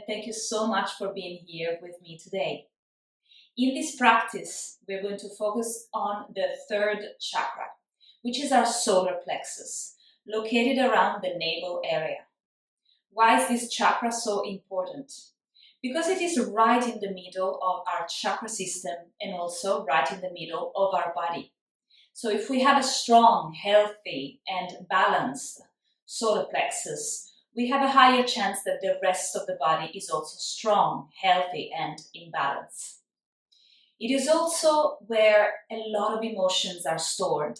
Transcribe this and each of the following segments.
thank you so much for being here with me today. In this practice, we're going to focus on the third chakra, which is our solar plexus, located around the navel area. Why is this chakra so important? Because it is right in the middle of our chakra system and also right in the middle of our body. So if we have a strong, healthy, and balanced solar plexus, we have a higher chance that the rest of the body is also strong, healthy, and in balance. It is also where a lot of emotions are stored.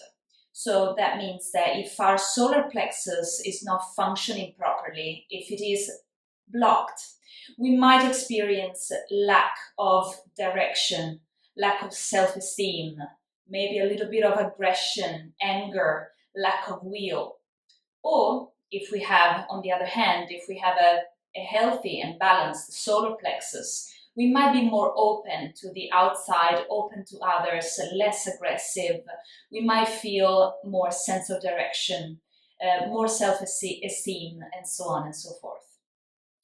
So that means that if our solar plexus is not functioning properly, if it is blocked, we might experience lack of direction, lack of self-esteem, maybe a little bit of aggression, anger, lack of will. Or if we have, on the other hand, if we have a healthy and balanced solar plexus, we might be more open to the outside, open to others, less aggressive. We might feel more sense of direction, more self-esteem, and so on and so forth.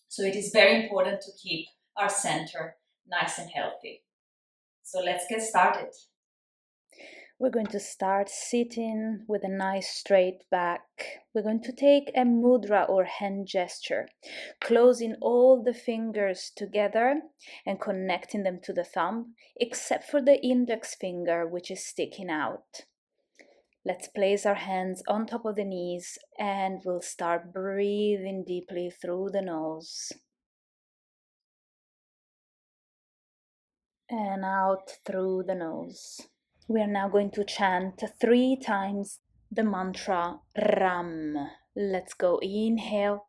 So it is very important to keep our center nice and healthy. So let's get started. We're going to start sitting with a nice straight back. We're going to take a mudra or hand gesture, closing all the fingers together and connecting them to the thumb, except for the index finger, which is sticking out. Let's place our hands on top of the knees and we'll start breathing deeply through the nose and out through the nose. We are now going to chant 3 times the mantra Ram. Let's go. Inhale.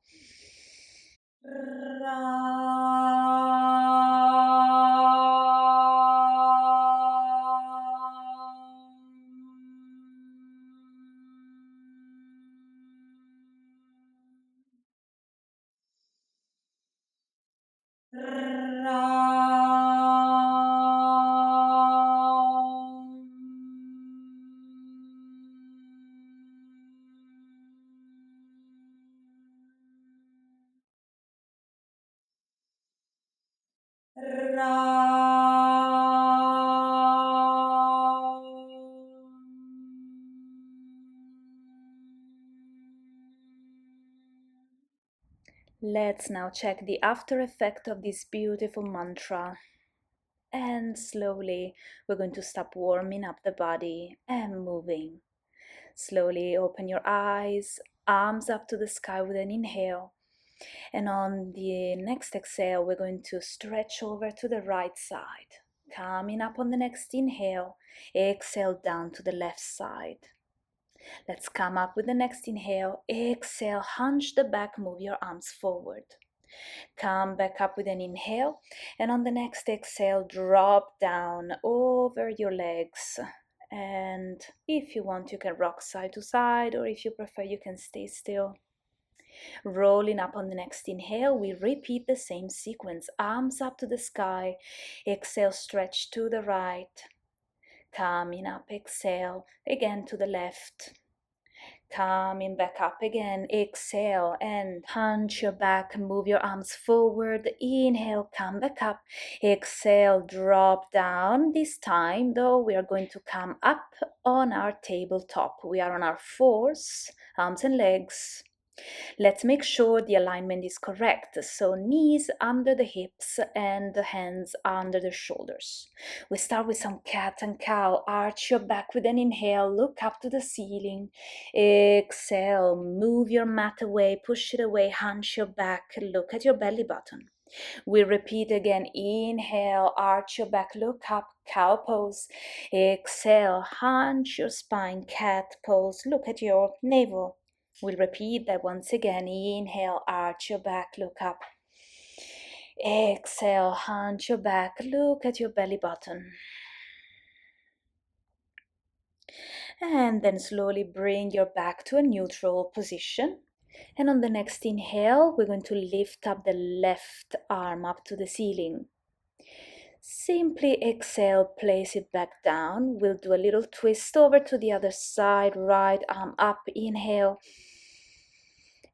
Let's now check the after effect of this beautiful mantra. And slowly we're going to stop warming up the body and moving. Slowly open your eyes, arms up to the sky with an inhale. And on the next exhale, we're going to stretch over to the right side. Coming up on the next inhale, exhale down to the left side. Let's come up with the next inhale. Exhale, hunch the back, move your arms forward. Come back up with an inhale, and on the next exhale, drop down over your legs. And if you want, you can rock side to side, or if you prefer, you can stay still. Rolling up on the next inhale, we repeat the same sequence. Arms up to the sky. Exhale, stretch to the right. Coming up, exhale, again to the left. Coming back up again, exhale and hunch your back, move your arms forward. Inhale, come back up. Exhale, drop down. This time though, we are going to come up on our tabletop. We are on our fours, arms and legs. Let's make sure the alignment is correct. So knees under the hips and the hands under the shoulders. We start with some cat and cow. Arch your back with an inhale. Look up to the ceiling. Exhale. Move your mat away. Push it away. Hunch your back. Look at your belly button. We repeat again. Inhale. Arch your back. Look up. Cow pose. Exhale. Hunch your spine. Cat pose. Look at your navel. We'll repeat that once again. Inhale, arch your back, look up. Exhale, hunch your back, look at your belly button. And then slowly bring your back to a neutral position. And on the next inhale, we're going to lift up the left arm up to the ceiling. Simply exhale, place it back down. We'll do a little twist over to the other side, right arm up, inhale.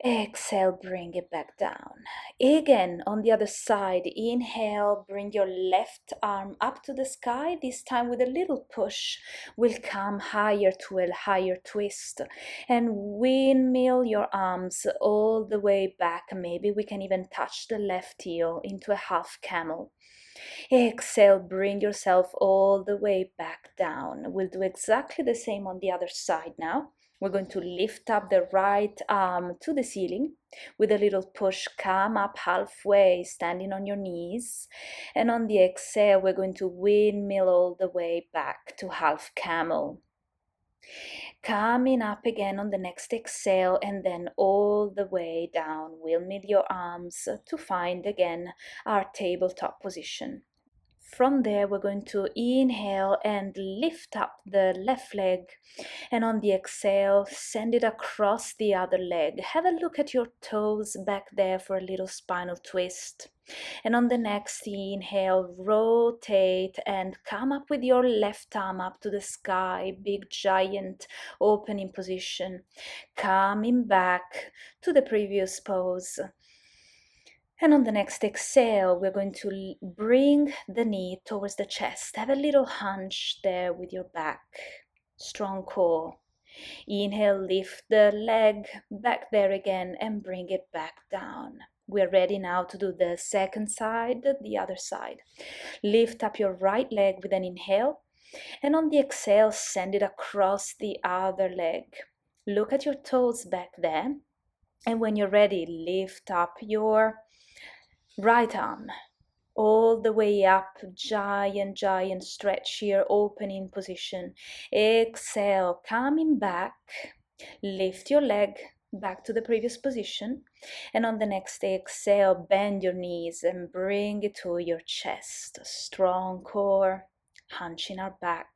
Exhale, bring it back down. Again, on the other side, inhale, bring your left arm up to the sky. This time with a little push, we'll come higher to a higher twist. And windmill your arms all the way back. Maybe we can even touch the left heel into a half camel. Exhale, bring yourself all the way back down. We'll do exactly the same on the other side now. We're going to lift up the right arm to the ceiling. With a little push, come up halfway, standing on your knees. And on the exhale, we're going to windmill all the way back to half camel. Coming up again on the next exhale and then all the way down. Windmill your arms to find again our tabletop position. From there, we're going to inhale and lift up the left leg. And on the exhale, send it across the other leg. Have a look at your toes back there for a little spinal twist. And on the next inhale, rotate and come up with your left arm up to the sky. Big giant opening position. Coming back to the previous pose. And on the next exhale, we're going to bring the knee towards the chest. Have a little hunch there with your back. Strong core. Inhale, lift the leg back there again and bring it back down. We're ready now to do the second side, the other side. Lift up your right leg with an inhale. And on the exhale, send it across the other leg. Look at your toes back there. And when you're ready, lift up your right arm all the way up, giant stretch here, opening position. Exhale, coming back, lift your leg back to the previous position, and on the next exhale, bend your knees and bring it to your chest. Strong core, hunching our back,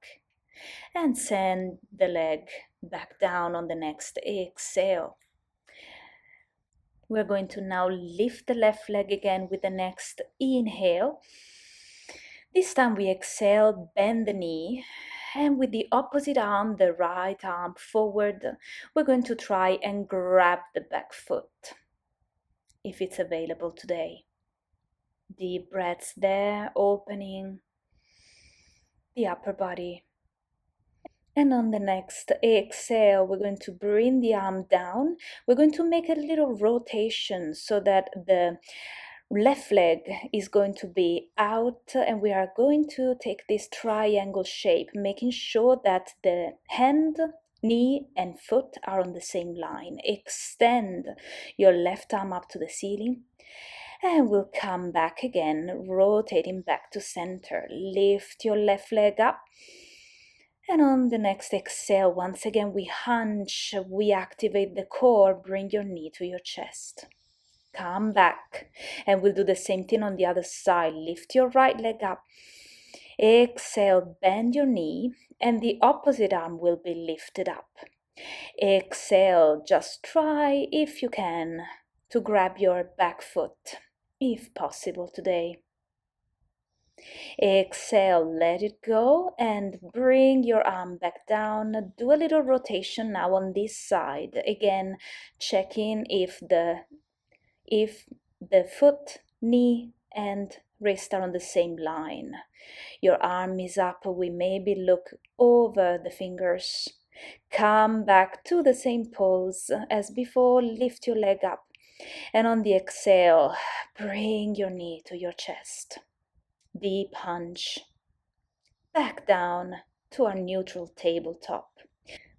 and send the leg back down on the next exhale. We're going to now lift the left leg again with the next inhale. This time we exhale, bend the knee, and with the opposite arm, the right arm forward, we're going to try and grab the back foot, if it's available today. Deep breaths there, opening the upper body. And on the next exhale, we're going to bring the arm down. We're going to make a little rotation so that the left leg is going to be out, and we are going to take this triangle shape, making sure that the hand, knee, and foot are on the same line. Extend your left arm up to the ceiling. And we'll come back again, rotating back to center. Lift your left leg up. And on the next exhale, once again, we hunch, we activate the core, bring your knee to your chest. Come back, and we'll do the same thing on the other side. Lift your right leg up. Exhale, bend your knee, and the opposite arm will be lifted up. Exhale, just try, if you can, to grab your back foot, if possible today. Exhale, let it go and bring your arm back down. Do a little rotation now on this side. Again, checking if the foot, knee, and wrist are on the same line. Your arm is up. We maybe look over the fingers. Come back to the same pose as before. Lift your leg up. And on the exhale, bring your knee to your chest. Deep hunch. Back down to our neutral tabletop.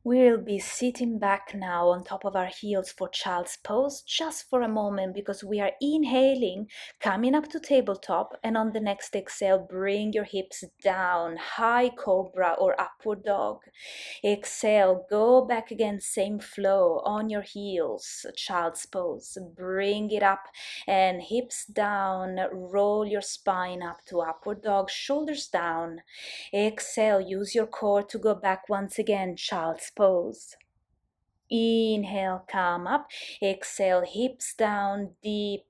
We'll be sitting back now on top of our heels for child's pose just for a moment, because we are inhaling, coming up to tabletop, and on the next exhale, bring your hips down, high cobra or upward dog. Exhale, go back again, same flow on your heels, child's pose. Bring it up and hips down, roll your spine up to upward dog, shoulders down. Exhale, use your core to go back once again, child's pose. Inhale, come up. Exhale, hips down, deep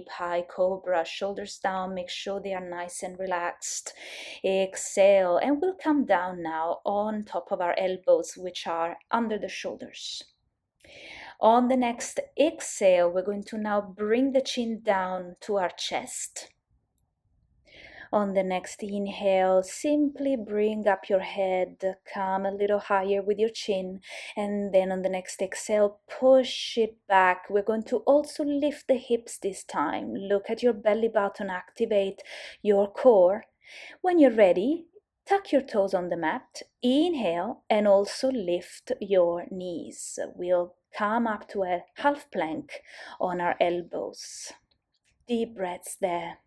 high cobra, shoulders down. Make sure they are nice and relaxed. Exhale, and we'll come down now on top of our elbows, which are under the shoulders. On the next exhale, we're going to now bring the chin down to our chest. On the next inhale, simply bring up your head, come a little higher with your chin, and then on the next exhale, push it back. We're going to also lift the hips this time. Look at your belly button, activate your core. When you're ready, tuck your toes on the mat, inhale, and also lift your knees. We'll come up to a half plank on our elbows. Deep breaths there.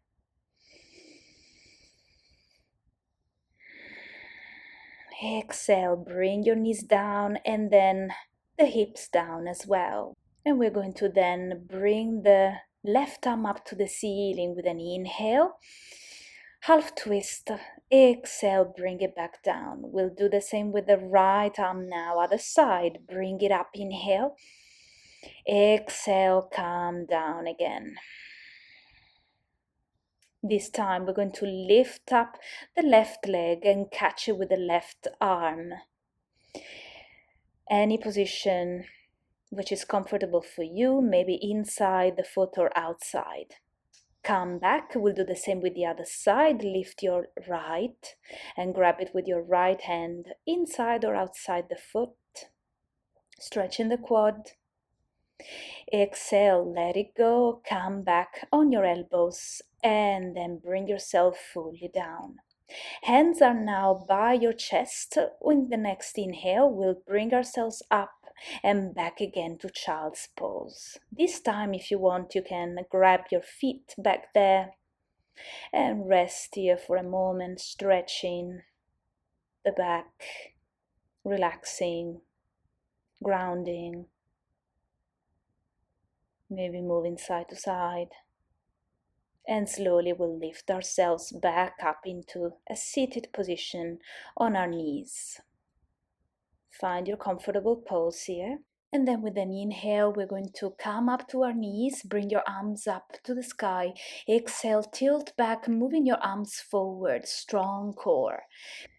Exhale, bring your knees down and then the hips down as well. And we're going to then bring the left arm up to the ceiling with an inhale. Half twist. Exhale, bring it back down. We'll do the same with the right arm now. Other side, bring it up, inhale. Exhale, come down again. This time we're going to lift up the left leg and catch it with the left arm. Any position which is comfortable for you, maybe inside the foot or outside. Come back, we'll do the same with the other side. Lift your right and grab it with your right hand inside or outside the foot. Stretching the quad. Exhale, let it go. Come back on your elbows and then bring yourself fully down. Hands are now by your chest. In the next inhale, we'll bring ourselves up and back again to child's pose. This time, if you want, you can grab your feet back there and rest here for a moment, stretching the back, relaxing, grounding, maybe moving side to side. And slowly we'll lift ourselves back up into a seated position on our knees. Find your comfortable pose here. And then with an inhale, we're going to come up to our knees, bring your arms up to the sky. Exhale, tilt back, moving your arms forward, strong core.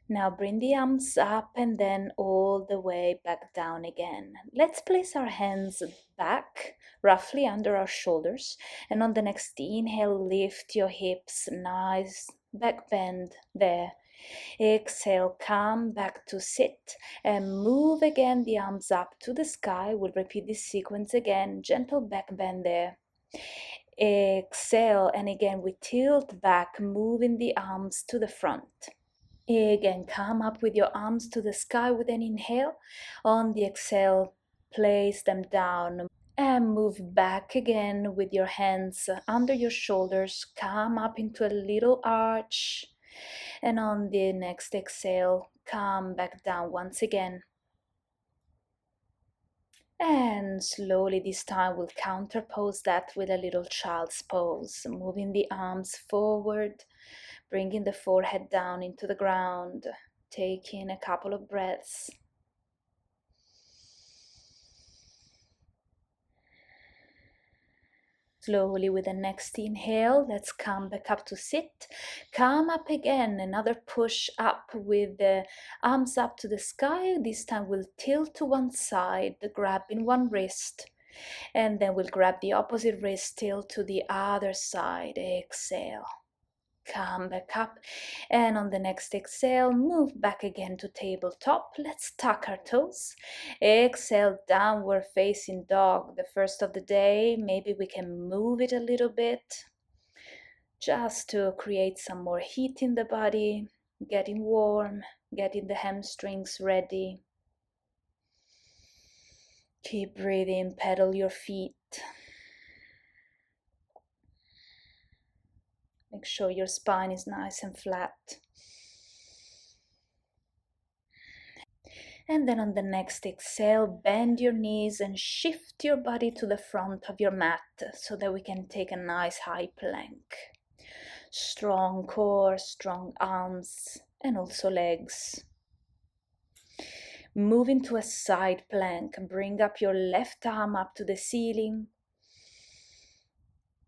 Now bring the arms up and then all the way back down again. Let's place our hands back, roughly under our shoulders. And on the next inhale, lift your hips, nice back bend there. Exhale, come back to sit and move again the arms up to the sky. We'll repeat this sequence again, gentle back bend there. Exhale, and again we tilt back, moving the arms to the front. Again, come up with your arms to the sky with an inhale. On the exhale, place them down and move back again with your hands under your shoulders. Come up into a little arch. And on the next exhale, come back down once again. And slowly this time we'll counterpose that with a little child's pose, moving the arms forward, bringing the forehead down into the ground, taking a couple of breaths. Slowly with the next inhale, let's come back up to sit. Come up again, another push up with the arms up to the sky. This time we'll tilt to one side, grabbing one wrist. And then we'll grab the opposite wrist, tilt to the other side. Exhale. Come back up, and on the next exhale, move back again to tabletop. Let's tuck our toes. Exhale, downward facing dog, the first of the day. Maybe we can move it a little bit just to create some more heat in the body, getting warm, getting the hamstrings ready. Keep breathing, pedal your feet. Make sure your spine is nice and flat. And then on the next exhale, bend your knees and shift your body to the front of your mat so that we can take a nice high plank. Strong core, strong arms, and also legs. Move into a side plank. Bring up your left arm up to the ceiling.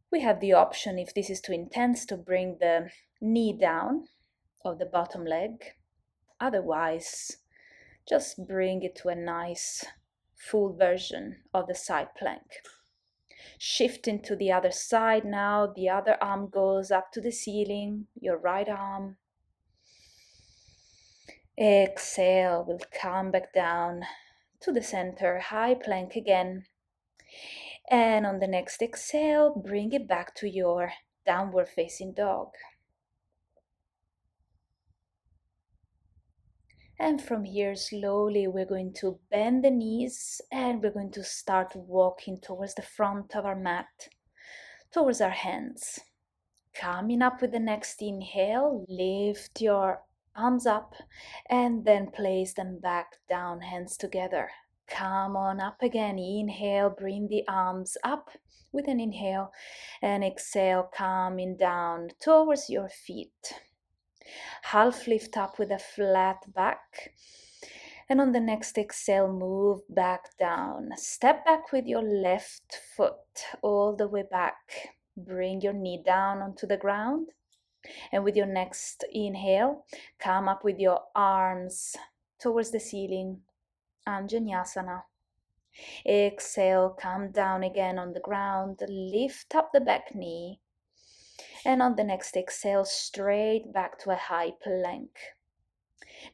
We have the option, if this is too intense, to bring the knee down of the bottom leg. Otherwise, just bring it to a nice full version of the side plank. Shifting to the other side now, the other arm goes up to the ceiling, your right arm. Exhale, we'll come back down to the center, high plank again. And on the next exhale, bring it back to your downward facing dog. And from here, slowly, we're going to bend the knees and we're going to start walking towards the front of our mat, towards our hands. Coming up with the next inhale, lift your arms up and then place them back down, hands together. Come on up again. Inhale, bring the arms up with an inhale, and exhale, coming down towards your feet. Half lift up with a flat back. And on the next exhale, move back down. Step back with your left foot all the way back. Bring your knee down onto the ground. And with your next inhale, come up with your arms towards the ceiling. Anjaneyasana. Exhale, come down again on the ground. Lift up the back knee. And on the next exhale, straight back to a high plank.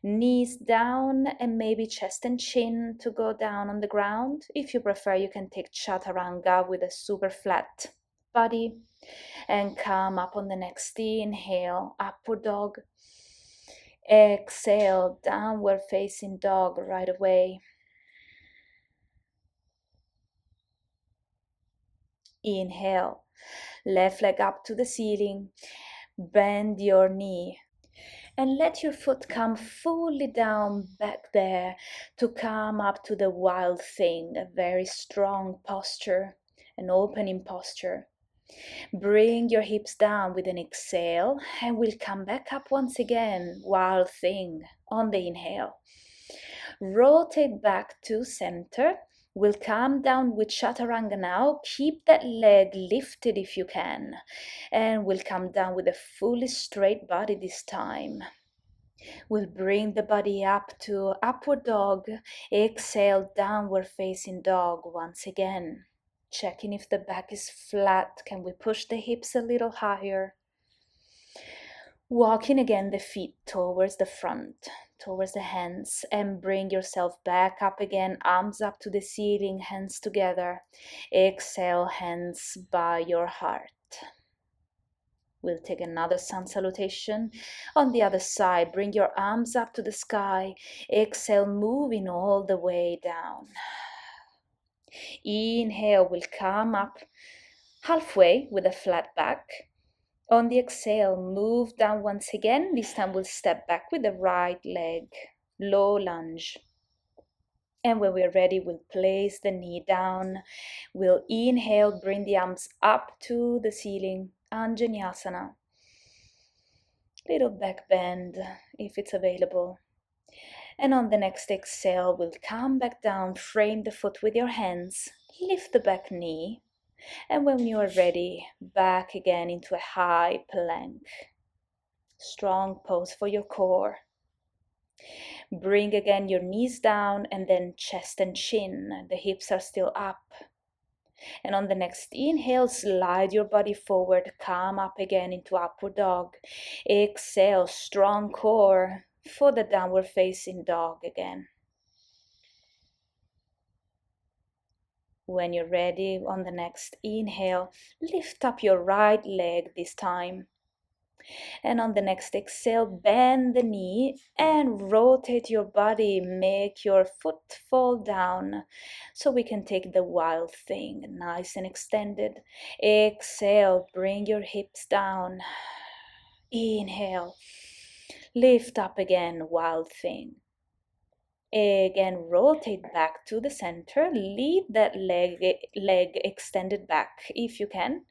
Knees down and maybe chest and chin to go down on the ground. If you prefer, you can take chaturanga with a super flat body. And come up on the next inhale, upward dog. Exhale, downward facing dog right away. Inhale, left leg up to the ceiling. Bend your knee. And let your foot come fully down back there to come up to the wild thing, a very strong posture, an opening posture. Bring your hips down with an exhale and we'll come back up once again, wild thing, on the inhale. Rotate back to center. We'll come down with chaturanga now. Keep that leg lifted if you can. And we'll come down with a fully straight body this time. We'll bring the body up to upward dog. Exhale, downward facing dog once again. Checking if the back is flat. Can we push the hips a little higher? Walking again the feet towards the front, towards the hands, and bring yourself back up again, arms up to the ceiling, hands together. Exhale, hands by your heart. We'll take another sun salutation. On the other side, bring your arms up to the sky. Exhale, moving all the way down. Inhale, we'll come up halfway with a flat back. On the exhale, move down once again. This time we'll step back with the right leg, low lunge. And when we're ready, we'll place the knee down. We'll inhale, bring the arms up to the ceiling, Anjaneyasana. Little back bend if it's available. And on the next exhale, we'll come back down, frame the foot with your hands, lift the back knee. And when you are ready, back again into a high plank. Strong pose for your core. Bring again your knees down and then chest and chin. The hips are still up. And on the next inhale, slide your body forward. Come up again into upward dog. Exhale, strong core for the downward facing dog again. When you're ready, on the next inhale, lift up your right leg this time. And on the next exhale, bend the knee and rotate your body. Make your foot fall down so we can take the wild thing, nice and extended. Exhale, bring your hips down. Inhale, lift up again, wild thing. Again, rotate back to the center. Leave that leg extended back if you can.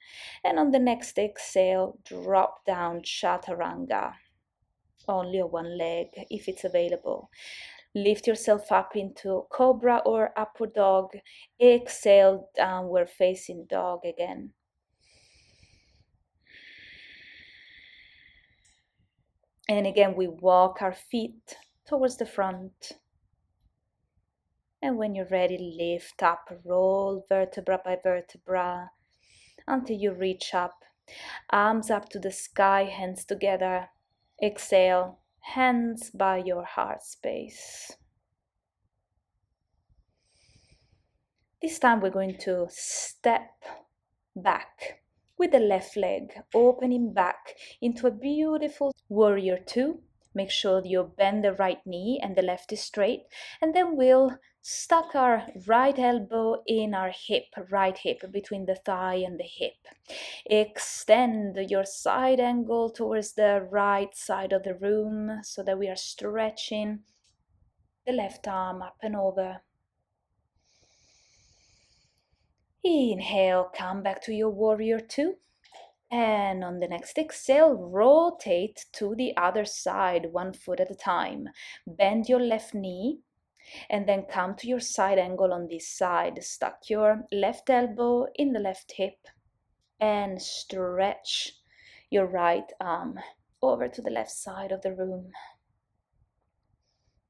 And on the next exhale, drop down chaturanga. Only on one leg if it's available. Lift yourself up into cobra or upward dog. Exhale, downward facing dog again. And again, we walk our feet towards the front. And when you're ready, lift up, roll vertebra by vertebra until you reach up. Arms up to the sky, hands together. Exhale, hands by your heart space. This time we're going to step back with the left leg, opening back into a beautiful warrior two. Make sure you bend the right knee and the left is straight. And then we'll stuck our right elbow in our hip, right hip, between the thigh and the hip. Extend your side angle towards the right side of the room so that we are stretching the left arm up and over. Inhale, come back to your warrior two. And on the next exhale, rotate to the other side, 1 foot at a time. Bend your left knee and then come to your side angle on this side. Stuck your left elbow in the left hip and stretch your right arm over to the left side of the room.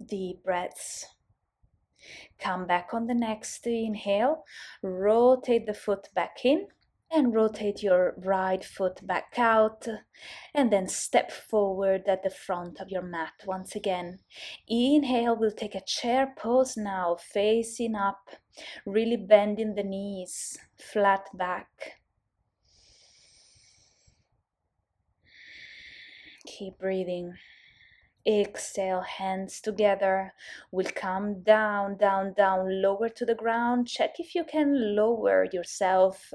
Deep breaths. Come back on the next inhale. Rotate the foot back in. And rotate your right foot back out and then step forward at the front of your mat once again. Inhale, we'll take a chair pose now, facing up, really bending the knees, flat back. Keep breathing. Exhale, hands together. We'll come down, down, down, lower to the ground. Check if you can lower yourself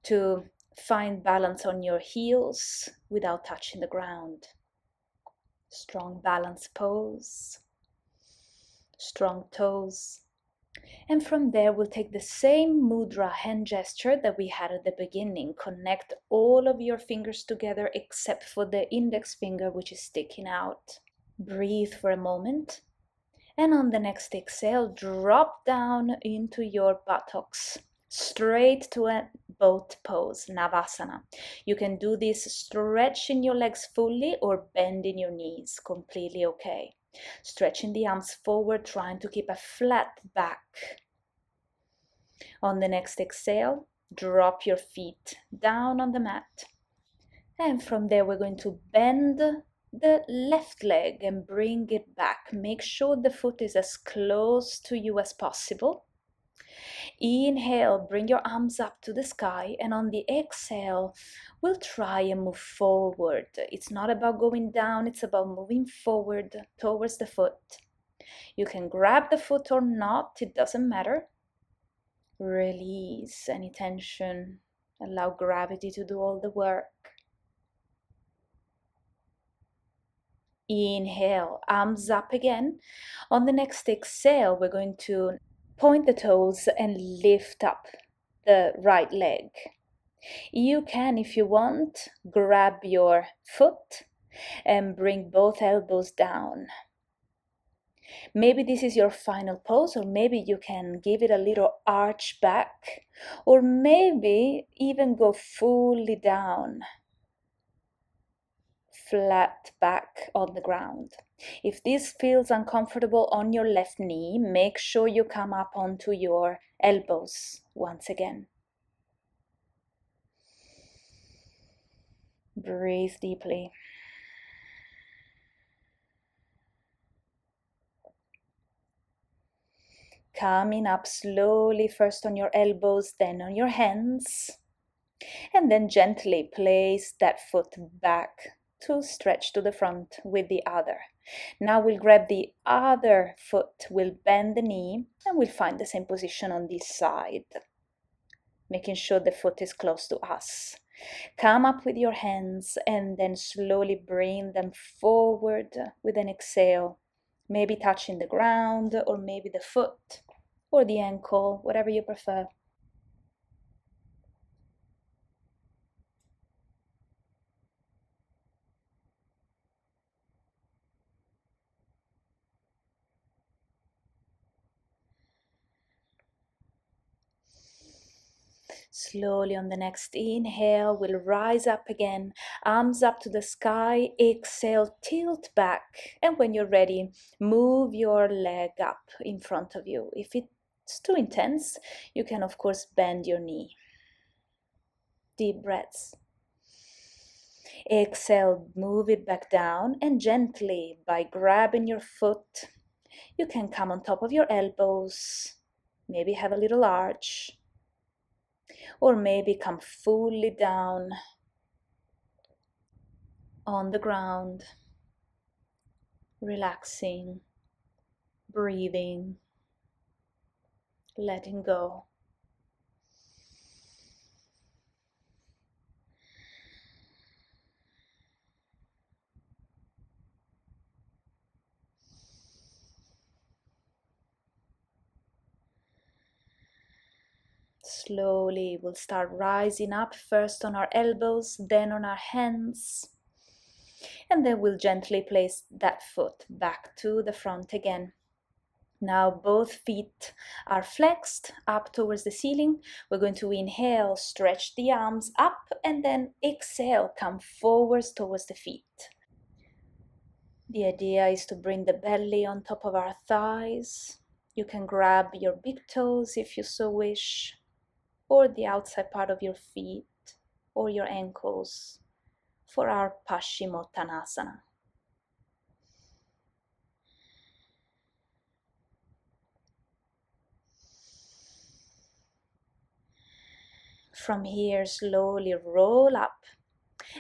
to find balance on your heels without touching the ground. Strong balance pose, strong toes. And from there, we'll take the same mudra hand gesture that we had at the beginning. Connect all of your fingers together except for the index finger, which is sticking out. Breathe for a moment. And on the next exhale, drop down into your buttocks, straight to a boat pose, Navasana. You can do this stretching your legs fully or bending your knees, completely okay. Stretching the arms forward, trying to keep a flat back. On the next exhale, drop your feet down on the mat. And from there, we're going to bend the left leg and bring it back. Make sure the foot is as close to you as possible. Inhale, bring your arms up to the sky, and on the exhale, we'll try and move forward. It's not about going down, it's about moving forward towards the foot. You can grab the foot or not, it doesn't matter. Release any tension. Allow gravity to do all the work. Inhale, arms up again. On the next exhale, we're going to point the toes and lift up the right leg. You can, if you want, grab your foot and bring both elbows down. Maybe this is your final pose, or maybe you can give it a little arch back, or maybe even go fully down, flat back on the ground. If this feels uncomfortable on your left knee, make sure you come up onto your elbows once again. Breathe deeply. Coming up slowly, first on your elbows, then on your hands. And then gently place that foot back to stretch to the front with the other. Now we'll grab the other foot, we'll bend the knee, and we'll find the same position on this side, making sure the foot is close to us. Come up with your hands and then slowly bring them forward with an exhale, maybe touching the ground or maybe the foot or the ankle, whatever you prefer. Slowly on the next inhale, we'll rise up again, arms up to the sky. Exhale, tilt back. And when you're ready, move your leg up in front of you. If it's too intense, you can of course bend your knee. Deep breaths. Exhale, move it back down, and gently, by grabbing your foot, you can come on top of your elbows, maybe have a little arch, or maybe come fully down on the ground, relaxing, breathing, letting go. Slowly, we'll start rising up, first on our elbows, then on our hands. And then we'll gently place that foot back to the front again. Now both feet are flexed up towards the ceiling. We're going to inhale, stretch the arms up, and then exhale, come forwards towards the feet. The idea is to bring the belly on top of our thighs. You can grab your big toes if you so wish, or the outside part of your feet or your ankles for our Paschimottanasana. From here, slowly roll up,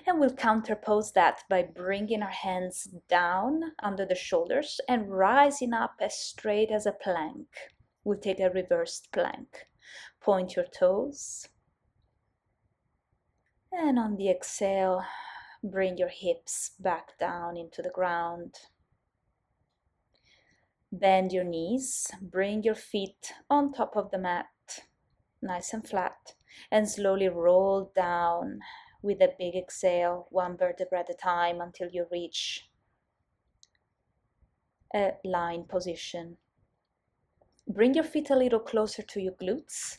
and we'll counterpose that by bringing our hands down under the shoulders and rising up as straight as a plank. We'll take a reversed plank. Point your toes. And on the exhale, bring your hips back down into the ground. Bend your knees, bring your feet on top of the mat, nice and flat, and slowly roll down with a big exhale, one vertebra at a time until you reach a lying position. Bring your feet a little closer to your glutes,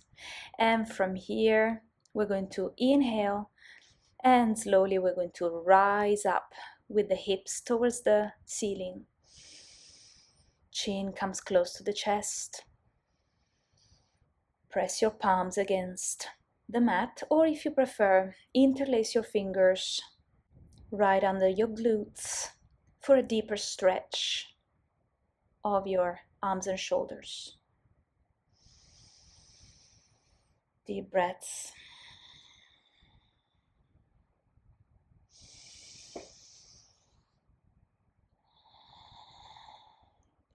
and from here we're going to inhale, and slowly we're going to rise up with the hips towards the ceiling. Chin comes close to the chest. Press your palms against the mat, or if you prefer, interlace your fingers right under your glutes for a deeper stretch of your arms and shoulders. Deep breaths.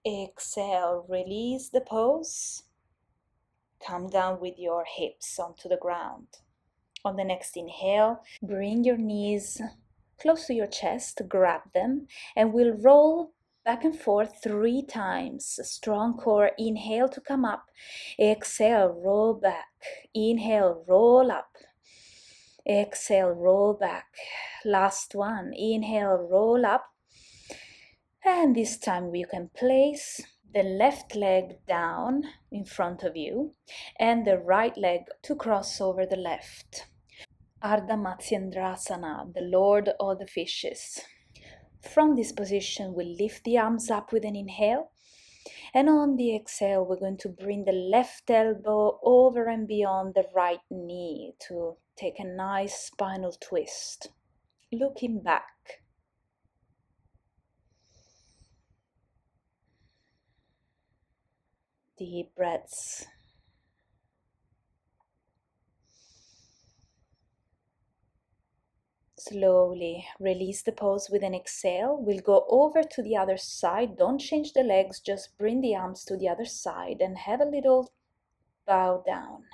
Exhale, release the pose. Come down with your hips onto the ground. On the next inhale, bring your knees close to your chest, grab them, and we'll roll back and forth 3 times. A strong core. Inhale to come up. Exhale, roll back. Inhale, roll up. Exhale, roll back. Last one. Inhale, roll up. And this time you can place the left leg down in front of you and the right leg to cross over the left. Ardha Matsyendrasana, the Lord of the Fishes. From this position, we'll lift the arms up with an inhale. And on the exhale, we're going to bring the left elbow over and beyond the right knee to take a nice spinal twist. Looking back. Deep breaths. Slowly release the pose with an exhale. We'll go over to the other side. Don't change the legs, just bring the arms to the other side and have a little bow down.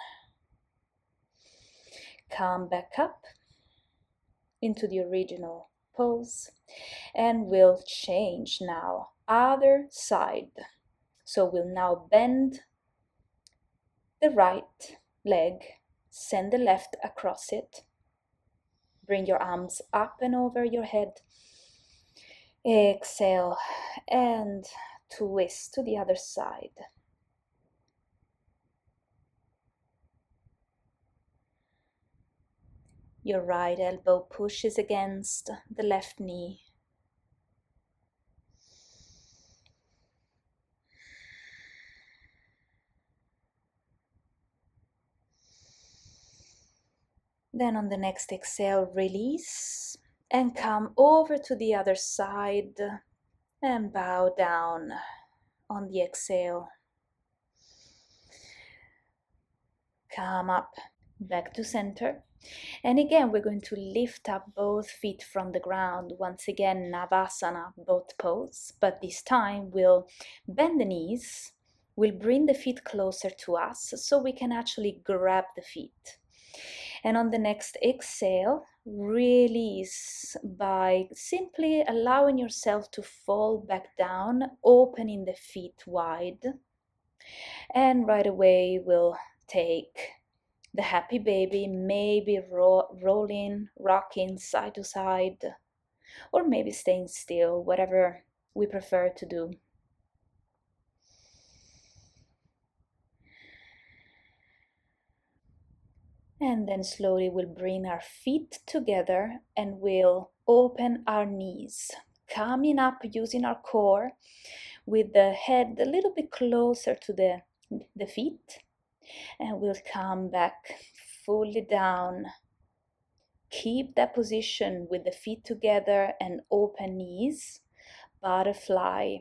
Come back up into the original pose, and we'll change now. Other side. So we'll now bend the right leg, send the left across it. Bring your arms up and over your head. Exhale and twist to the other side. Your right elbow pushes against the left knee. Then on the next exhale, release and come over to the other side and bow down on the exhale. Come up back to center. And again, we're going to lift up both feet from the ground. Once again, Navasana, both pose. But this time we'll bend the knees. We'll bring the feet closer to us so we can actually grab the feet. And on the next exhale, release by simply allowing yourself to fall back down, opening the feet wide. And right away, we'll take the happy baby, maybe rolling, rocking side to side, or maybe staying still, whatever we prefer to do. And then slowly we'll bring our feet together and we'll open our knees, coming up using our core with the head a little bit closer to the feet. And we'll come back fully down. Keep that position with the feet together and open knees. Butterfly,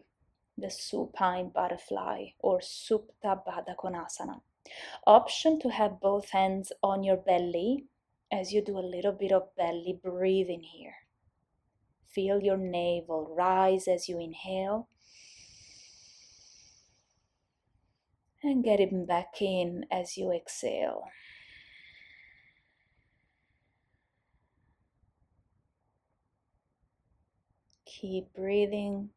the supine butterfly or Supta Baddha Konasana. Option to have both hands on your belly as you do a little bit of belly breathing here. Feel your navel rise as you inhale and get it back in as you exhale. Keep breathing.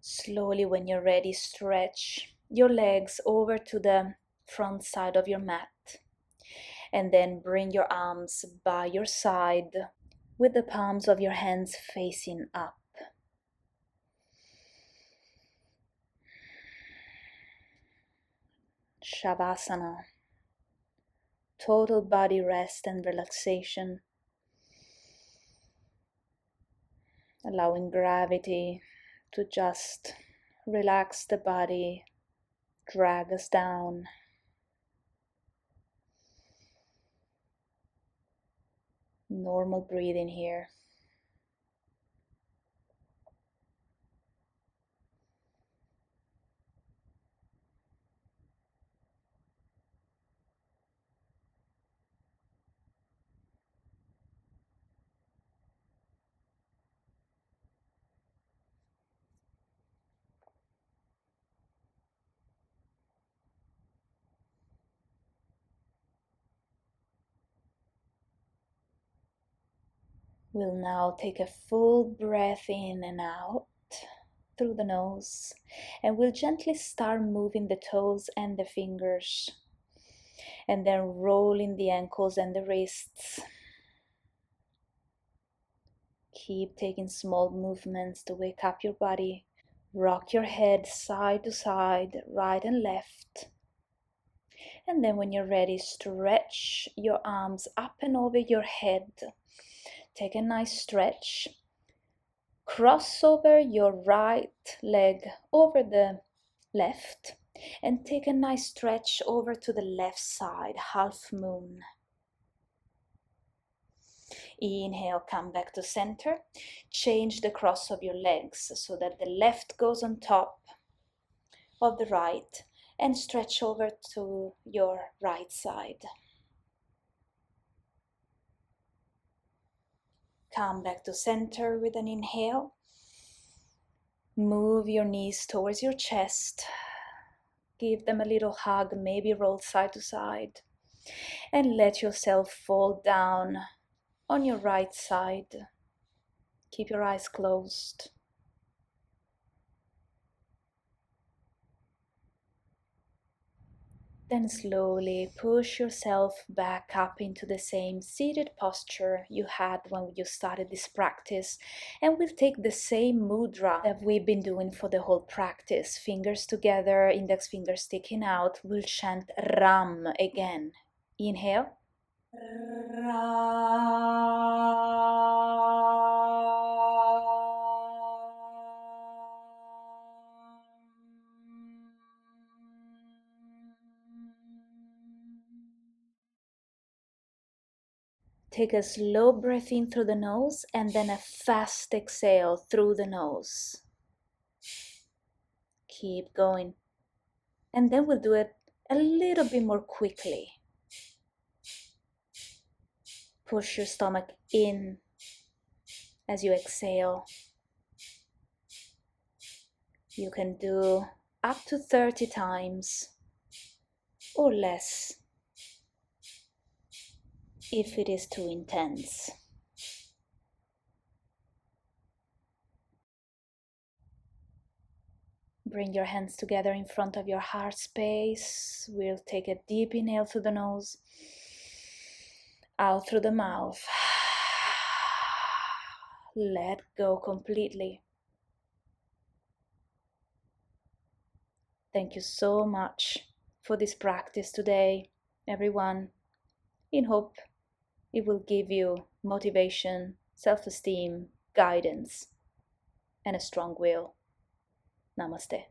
Slowly, when you're ready, stretch your legs over to the front side of your mat. And then bring your arms by your side with the palms of your hands facing up. Shavasana. Total body rest and relaxation. Allowing gravity to just relax the body, drag us down. Normal breathing here. We'll now take a full breath in and out through the nose, and we'll gently start moving the toes and the fingers, and then rolling the ankles and the wrists. Keep taking small movements to wake up your body. Rock your head side to side, right and left. And then when you're ready, stretch your arms up and over your head. Take a nice stretch. Cross over your right leg over the left and take a nice stretch over to the left side, half moon. Inhale, come back to center. Change the cross of your legs so that the left goes on top of the right and stretch over to your right side. Come back to center with an inhale. Move your knees towards your chest. Give them a little hug, maybe roll side to side. And let yourself fall down on your right side. Keep your eyes closed. Then slowly push yourself back up into the same seated posture you had when you started this practice. And we'll take the same mudra that we've been doing for the whole practice. Fingers together, index finger sticking out. We'll chant Ram again. Inhale. Take a slow breath in through the nose and then a fast exhale through the nose. Keep going. And then we'll do it a little bit more quickly. Push your stomach in as you exhale. You can do up to 30 times or less if it is too intense. Bring your hands together in front of your heart space. We'll take a deep inhale through the nose, out through the mouth. Let go completely. Thank you so much for this practice today, everyone. In hope it will give you motivation, self-esteem, guidance, and a strong will. Namaste.